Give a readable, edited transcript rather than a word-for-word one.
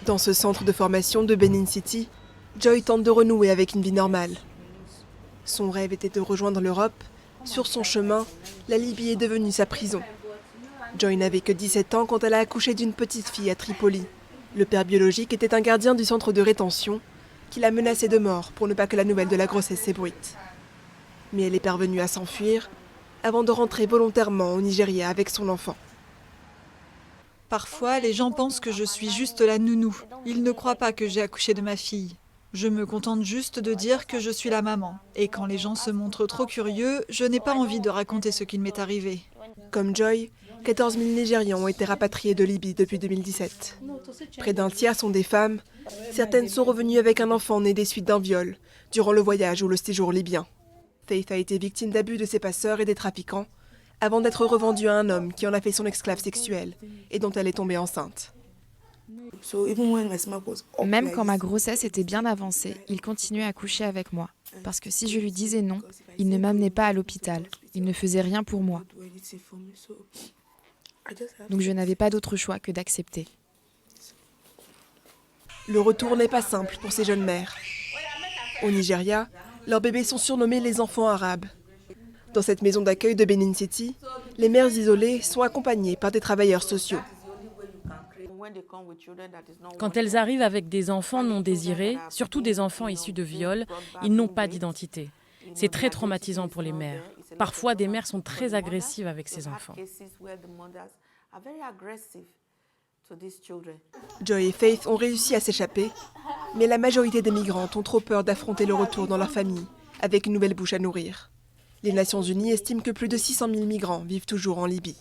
Dans ce centre de formation de Benin City, Joy tente de renouer avec une vie normale. Son rêve était de rejoindre l'Europe. Sur son chemin, la Libye est devenue sa prison. Joy n'avait que 17 ans quand elle a accouché d'une petite fille à Tripoli. Le père biologique était un gardien du centre de rétention qui l'a menacée de mort pour ne pas que la nouvelle de la grossesse s'ébruite. Mais elle est parvenue à s'enfuir avant de rentrer volontairement au Nigeria avec son enfant. Parfois, les gens pensent que je suis juste la nounou. Ils ne croient pas que j'ai accouché de ma fille. Je me contente juste de dire que je suis la maman. Et quand les gens se montrent trop curieux, je n'ai pas envie de raconter ce qu'il m'est arrivé. Comme Joy, 14 000 Nigérians ont été rapatriés de Libye depuis 2017. Près d'un tiers sont des femmes. Certaines sont revenues avec un enfant né des suites d'un viol, durant le voyage ou le séjour libyen. Faith a été victime d'abus de ses passeurs et des trafiquants, avant d'être revendue à un homme qui en a fait son esclave sexuelle et dont elle est tombée enceinte. Même quand ma grossesse était bien avancée, il continuait à coucher avec moi. Parce que si je lui disais non, il ne m'amenait pas à l'hôpital. Il ne faisait rien pour moi. Donc je n'avais pas d'autre choix que d'accepter. Le retour n'est pas simple pour ces jeunes mères. Au Nigeria, leurs bébés sont surnommés les enfants arabes. Dans cette maison d'accueil de Benin City, les mères isolées sont accompagnées par des travailleurs sociaux. Quand elles arrivent avec des enfants non désirés, surtout des enfants issus de viols, ils n'ont pas d'identité. C'est très traumatisant pour les mères. Parfois, des mères sont très agressives avec ces enfants. Joy et Faith ont réussi à s'échapper, mais la majorité des migrantes ont trop peur d'affronter le retour dans leur famille, avec une nouvelle bouche à nourrir. Les Nations Unies estiment que plus de 600 000 migrants vivent toujours en Libye.